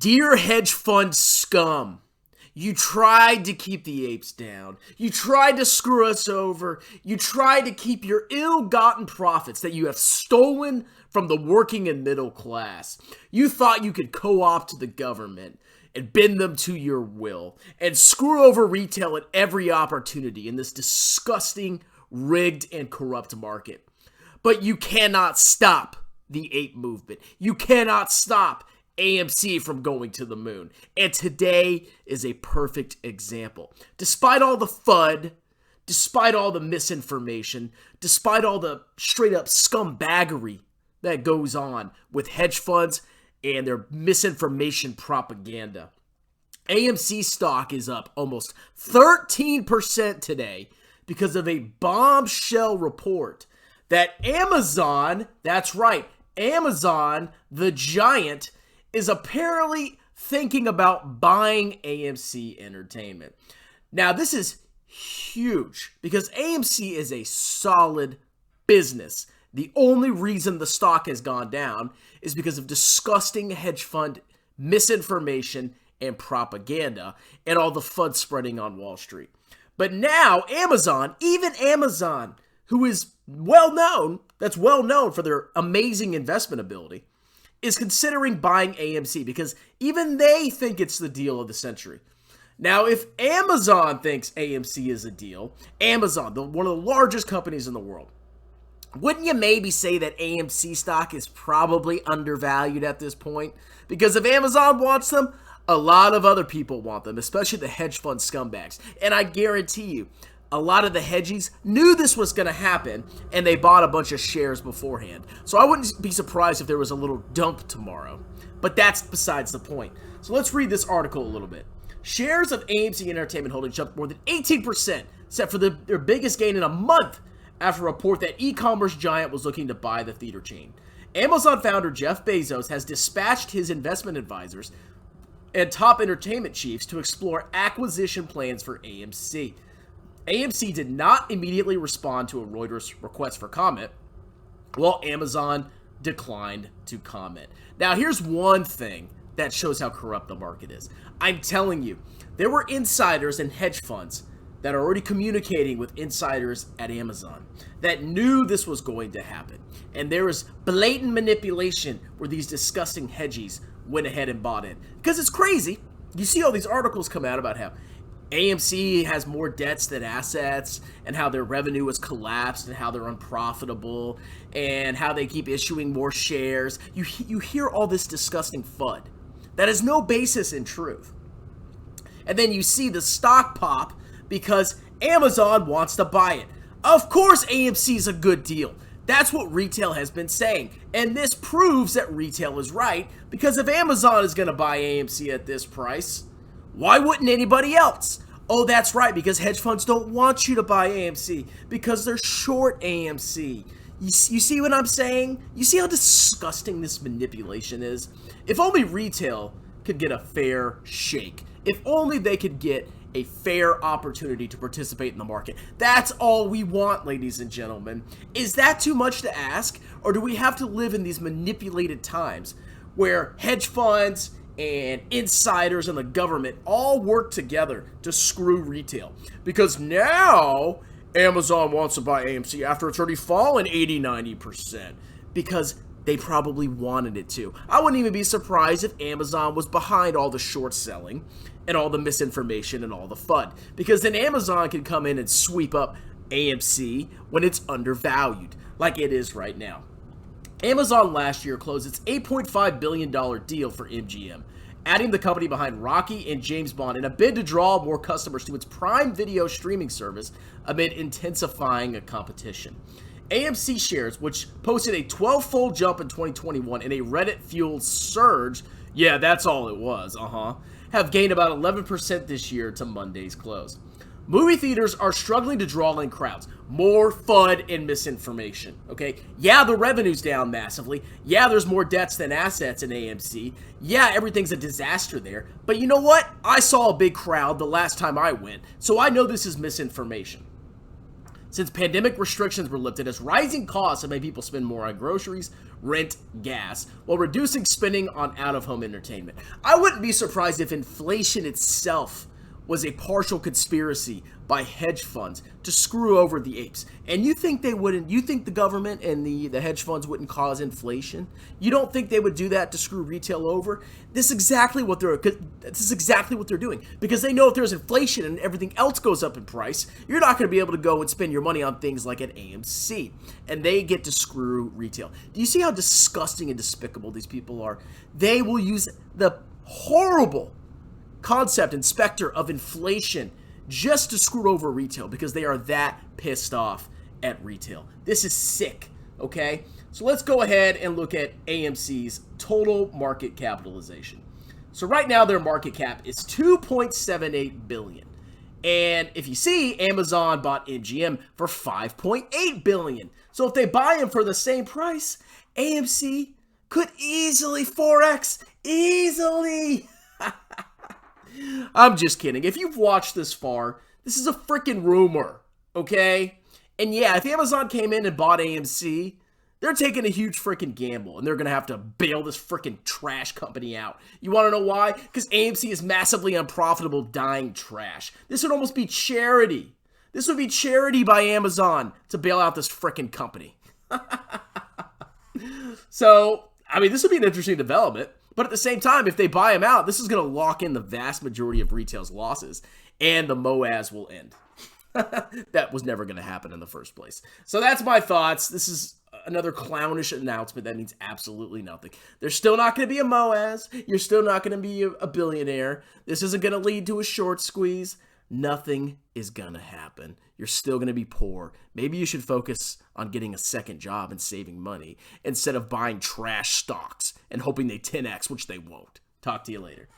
Dear hedge fund scum, you tried to keep the apes down. You tried to screw us over. You tried to keep your ill-gotten profits that you have stolen from the working and middle class. You thought you could co-opt the government and bend them to your will and screw over retail at every opportunity in this disgusting, rigged, and corrupt market. But you cannot stop the ape movement. You cannot stop AMC from going to the moon. And today is a perfect example. Despite all the FUD, despite all the misinformation, despite all the straight up scumbaggery that goes on with hedge funds and their misinformation propaganda, AMC stock is up almost 13% today because of a bombshell report that Amazon, that's right, Amazon, the giant, is apparently thinking about buying AMC Entertainment. Now, this is huge because AMC is a solid business. The only reason the stock has gone down is because of disgusting hedge fund misinformation and propaganda and all the FUD spreading on Wall Street. But now Amazon, even Amazon, who is well known for their amazing investment ability, is considering buying AMC because even they think it's the deal of the century. Now, if Amazon thinks AMC is a deal, Amazon, one of the largest companies in the world, wouldn't you maybe say that AMC stock is probably undervalued at this point? Because if Amazon wants them, a lot of other people want them, especially the hedge fund scumbags. And I guarantee you, a lot of the hedgies knew this was going to happen, and they bought a bunch of shares beforehand. So I wouldn't be surprised if there was a little dump tomorrow. But that's besides the point. So let's read this article a little bit. Shares of AMC Entertainment Holdings jumped more than 18%, set for their biggest gain in a month after a report that e-commerce giant was looking to buy the theater chain. Amazon founder Jeff Bezos has dispatched his investment advisors and top entertainment chiefs to explore acquisition plans for AMC. AMC did not immediately respond to a Reuters request for comment, while Amazon declined to comment. Now, here's one thing that shows how corrupt the market is. I'm telling you, there were insiders and hedge funds that are already communicating with insiders at Amazon that knew this was going to happen. And there was blatant manipulation where these disgusting hedgies went ahead and bought in. Because it's crazy. You see all these articles come out about how AMC has more debts than assets, and how their revenue has collapsed, and how they're unprofitable, and how they keep issuing more shares. You hear all this disgusting FUD that has no basis in truth. And then you see the stock pop because Amazon wants to buy it. Of course AMC is a good deal. That's what retail has been saying. And this proves that retail is right, because if Amazon is going to buy AMC at this price, why wouldn't anybody else? Oh, that's right, because hedge funds don't want you to buy AMC because they're short AMC. You see what I'm saying? You see how disgusting this manipulation is? If only retail could get a fair shake. If only they could get a fair opportunity to participate in the market. That's all we want, ladies and gentlemen. Is that too much to ask? Or do we have to live in these manipulated times where hedge funds and insiders and the government all work together to screw retail? Because now Amazon wants to buy AMC after it's already fallen 80-90%, because they probably wanted it to. I wouldn't even be surprised if Amazon was behind all the short selling and all the misinformation and all the FUD, because then Amazon can come in and sweep up AMC when it's undervalued, like it is right now. Amazon last year closed its $8.5 billion deal for MGM, adding the company behind Rocky and James Bond in a bid to draw more customers to its Prime Video streaming service amid intensifying a competition. AMC shares, which posted a 12-fold jump in 2021 in a Reddit-fueled surge, yeah, that's all it was, have gained about 11% this year to Monday's close. Movie theaters are struggling to draw in crowds. More FUD and misinformation, okay? Yeah, the revenue's down massively. Yeah, there's more debts than assets in AMC. Yeah, everything's a disaster there. But you know what? I saw a big crowd the last time I went, so I know this is misinformation. since pandemic restrictions were lifted, as rising costs have made people spend more on groceries, rent, gas, while reducing spending on out-of-home entertainment. I wouldn't be surprised if inflation itself was a partial conspiracy by hedge funds to screw over the apes. And you think they wouldn't? You think the government and the hedge funds wouldn't cause inflation? You don't think they would do that to screw retail over? This is exactly what they're doing, because they know if there's inflation and everything else goes up in price, you're not going to be able to go and spend your money on things like at AMC, and they get to screw retail. Do you see how disgusting and despicable these people are? They will use the horrible concept and specter of inflation just to screw over retail, because they are that pissed off at retail. This is sick, okay? So let's go ahead and look at AMC's total market capitalization. So right now their market cap is $2.78 billion. And if you see, Amazon bought MGM for $5.8 billion. So if they buy them for the same price, AMC could easily 4x, easily. I'm just kidding. If you've watched this far, this is a freaking rumor, okay? And yeah, if Amazon came in and bought AMC, they're taking a huge freaking gamble, and they're going to have to bail this freaking trash company out. You want to know why? Because AMC is massively unprofitable, dying trash. This would almost be charity. This would be charity by Amazon to bail out this freaking company. So, I mean, this would be an interesting development. But at the same time, if they buy them out, this is going to lock in the vast majority of retail's losses, and the MOASS will end. That was never going to happen in the first place. So that's my thoughts. This is another clownish announcement that means absolutely nothing. There's still not going to be a MOASS. You're still not going to be a billionaire. This isn't going to lead to a short squeeze. Nothing is going to happen. You're still going to be poor. Maybe you should focus on getting a second job and saving money instead of buying trash stocks and hoping they 10x, which they won't. Talk to you later.